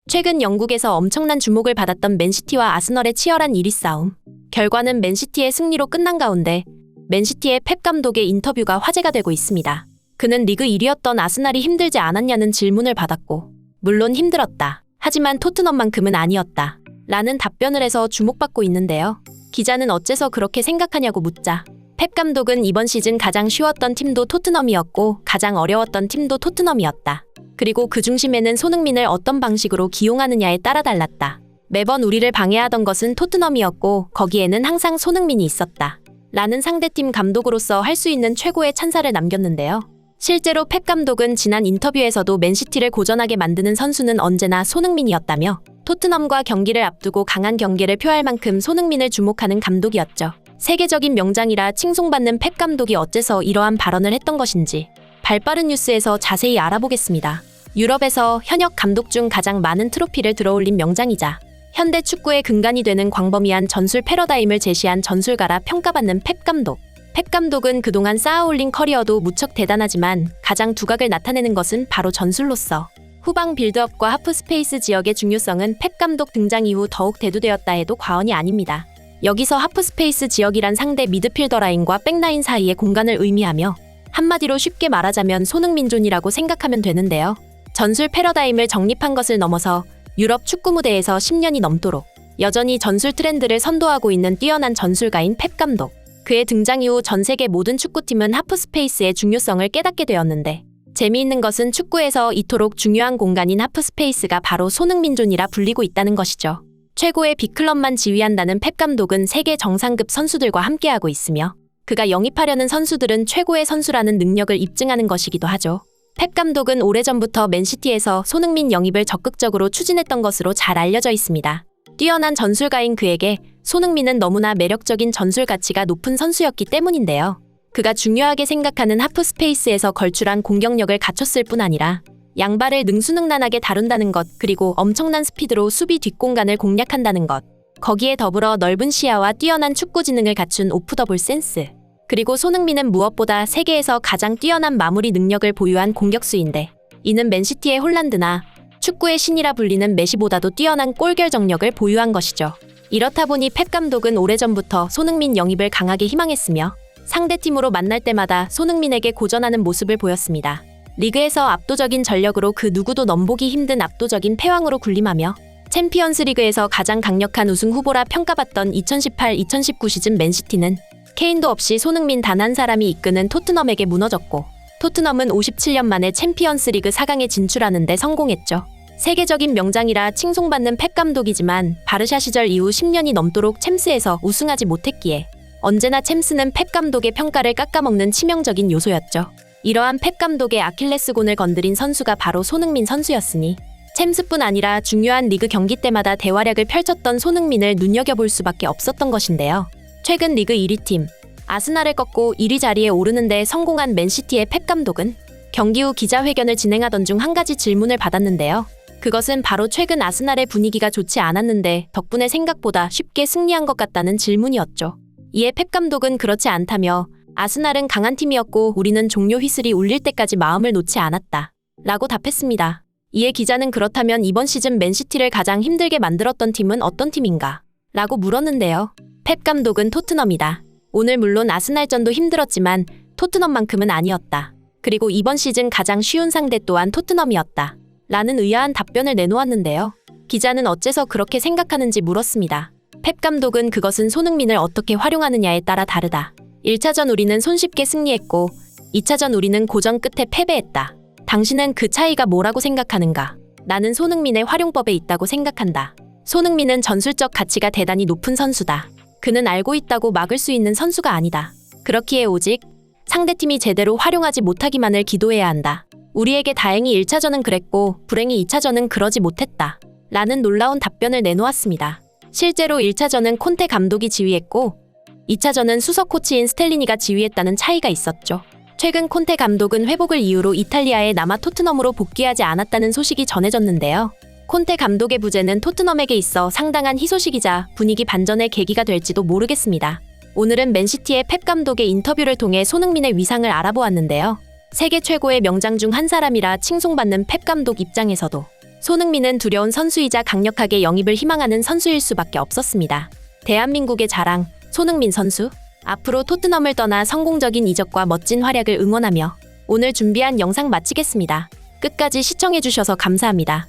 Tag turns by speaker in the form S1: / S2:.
S1: 최근 영국에서 엄청난 주목을 받았던 맨시티와 아스널의 치열한 1위 싸움. 결과는 맨시티의 승리로 끝난 가운데 맨시티의 펩 감독의 인터뷰가 화제가 되고 있습니다. 그는 리그 1위였던 아스날이 힘들지 않았냐는 질문을 받았고, 물론 힘들었다. 하지만 토트넘만큼은 아니었다. 라는 답변을 해서 주목받고 있는데요. 기자는 어째서 그렇게 생각하냐고 묻자, 펩 감독은 이번 시즌 가장 쉬웠던 팀도 토트넘이었고 가장 어려웠던 팀도 토트넘이었다. 그리고 그 중심에는 손흥민을 어떤 방식으로 기용하느냐에 따라 달랐다. 매번 우리를 방해하던 것은 토트넘이었고 거기에는 항상 손흥민이 있었다. 라는 상대팀 감독으로서 할 수 있는 최고의 찬사를 남겼는데요. 실제로 펩 감독은 지난 인터뷰에서도 맨시티를 고전하게 만드는 선수는 언제나 손흥민이었다며 토트넘과 경기를 앞두고 강한 경계를 표할 만큼 손흥민을 주목하는 감독이었죠. 세계적인 명장이라 칭송받는 펩 감독이 어째서 이러한 발언을 했던 것인지 발빠른 뉴스에서 자세히 알아보겠습니다. 유럽에서 현역 감독 중 가장 많은 트로피를 들어올린 명장이자 현대 축구의 근간이 되는 광범위한 전술 패러다임을 제시한 전술가라 평가받는 펩 감독. 펩 감독은 그동안 쌓아올린 커리어도 무척 대단하지만 가장 두각을 나타내는 것은 바로 전술로서 후방 빌드업과 하프 스페이스 지역의 중요성은 펩 감독 등장 이후 더욱 대두되었다 해도 과언이 아닙니다. 여기서 하프 스페이스 지역이란 상대 미드필더 라인과 백라인 사이의 공간을 의미하며 한마디로 쉽게 말하자면 손흥민존이라고 생각하면 되는데요. 전술 패러다임을 정립한 것을 넘어서 유럽 축구 무대에서 10년이 넘도록 여전히 전술 트렌드를 선도하고 있는 뛰어난 전술가인 펩 감독. 그의 등장 이후 전 세계 모든 축구팀은 하프 스페이스의 중요성을 깨닫게 되었는데 재미있는 것은 축구에서 이토록 중요한 공간인 하프 스페이스가 바로 손흥민존이라 불리고 있다는 것이죠. 최고의 빅클럽만 지휘한다는 펩 감독은 세계 정상급 선수들과 함께하고 있으며 그가 영입하려는 선수들은 최고의 선수라는 능력을 입증하는 것이기도 하죠. 펩 감독은 오래전부터 맨시티에서 손흥민 영입을 적극적으로 추진했던 것으로 잘 알려져 있습니다. 뛰어난 전술가인 그에게 손흥민은 너무나 매력적인 전술 가치가 높은 선수였기 때문인데요. 그가 중요하게 생각하는 하프 스페이스에서 걸출한 공격력을 갖췄을 뿐 아니라 양발을 능수능란하게 다룬다는 것, 그리고 엄청난 스피드로 수비 뒷공간을 공략한다는 것, 거기에 더불어 넓은 시야와 뛰어난 축구 지능을 갖춘 오프 더 볼 센스, 그리고 손흥민은 무엇보다 세계에서 가장 뛰어난 마무리 능력을 보유한 공격수인데 이는 맨시티의 홀란드나 축구의 신이라 불리는 메시보다도 뛰어난 골 결정력을 보유한 것이죠. 이렇다 보니 펩 감독은 오래전부터 손흥민 영입을 강하게 희망했으며 상대팀으로 만날 때마다 손흥민에게 고전하는 모습을 보였습니다. 리그에서 압도적인 전력으로 그 누구도 넘보기 힘든 압도적인 패왕으로 군림하며 챔피언스 리그에서 가장 강력한 우승 후보라 평가받던 2018-2019 시즌 맨시티는 케인도 없이 손흥민 단 한 사람이 이끄는 토트넘에게 무너졌고 토트넘은 57년 만에 챔피언스 리그 4강에 진출하는 데 성공했죠. 세계적인 명장이라 칭송받는 펩 감독이지만 바르샤 시절 이후 10년이 넘도록 챔스에서 우승하지 못했기에 언제나 챔스는 펩 감독의 평가를 깎아먹는 치명적인 요소였죠. 이러한 펩 감독의 아킬레스건을 건드린 선수가 바로 손흥민 선수였으니 챔스뿐 아니라 중요한 리그 경기 때마다 대활약을 펼쳤던 손흥민을 눈여겨볼 수밖에 없었던 것인데요. 최근 리그 1위 팀 아스날을 꺾고 1위 자리에 오르는 데 성공한 맨시티의 펩 감독은 경기 후 기자회견을 진행하던 중 한 가지 질문을 받았는데요. 그것은 바로 최근 아스날의 분위기가 좋지 않았는데 덕분에 생각보다 쉽게 승리한 것 같다는 질문이었죠. 이에 펩 감독은 그렇지 않다며 아스날은 강한 팀이었고 우리는 종료 휘슬이 울릴 때까지 마음을 놓지 않았다. 라고 답했습니다. 이에 기자는 그렇다면 이번 시즌 맨시티를 가장 힘들게 만들었던 팀은 어떤 팀인가? 라고 물었는데요. 펩 감독은 토트넘이다. 오늘 물론 아스날전도 힘들었지만 토트넘만큼은 아니었다. 그리고 이번 시즌 가장 쉬운 상대 또한 토트넘이었다. 라는 의아한 답변을 내놓았는데요. 기자는 어째서 그렇게 생각하는지 물었습니다. 펩 감독은 그것은 손흥민을 어떻게 활용하느냐에 따라 다르다. 1차전 우리는 손쉽게 승리했고 2차전 우리는 고전 끝에 패배했다. 당신은 그 차이가 뭐라고 생각하는가? 나는 손흥민의 활용법에 있다고 생각한다. 손흥민은 전술적 가치가 대단히 높은 선수다. 그는 알고 있다고 막을 수 있는 선수가 아니다. 그렇기에 오직 상대팀이 제대로 활용하지 못하기만을 기도해야 한다. 우리에게 다행히 1차전은 그랬고 불행히 2차전은 그러지 못했다. 라는 놀라운 답변을 내놓았습니다. 실제로 1차전은 콘테 감독이 지휘했고 2차전은 수석 코치인 스텔리니가 지휘했다는 차이가 있었죠. 최근 콘테 감독은 회복을 이유로 이탈리아에 남아 토트넘으로 복귀하지 않았다는 소식이 전해졌는데요. 콘테 감독의 부재는 토트넘에게 있어 상당한 희소식이자 분위기 반전의 계기가 될지도 모르겠습니다. 오늘은 맨시티의 펩 감독의 인터뷰를 통해 손흥민의 위상을 알아보았는데요. 세계 최고의 명장 중 한 사람이라 칭송받는 펩 감독 입장에서도 손흥민은 두려운 선수이자 강력하게 영입을 희망하는 선수일 수밖에 없었습니다. 대한민국의 자랑, 손흥민 선수. 앞으로 토트넘을 떠나 성공적인 이적과 멋진 활약을 응원하며 오늘 준비한 영상 마치겠습니다. 끝까지 시청해주셔서 감사합니다.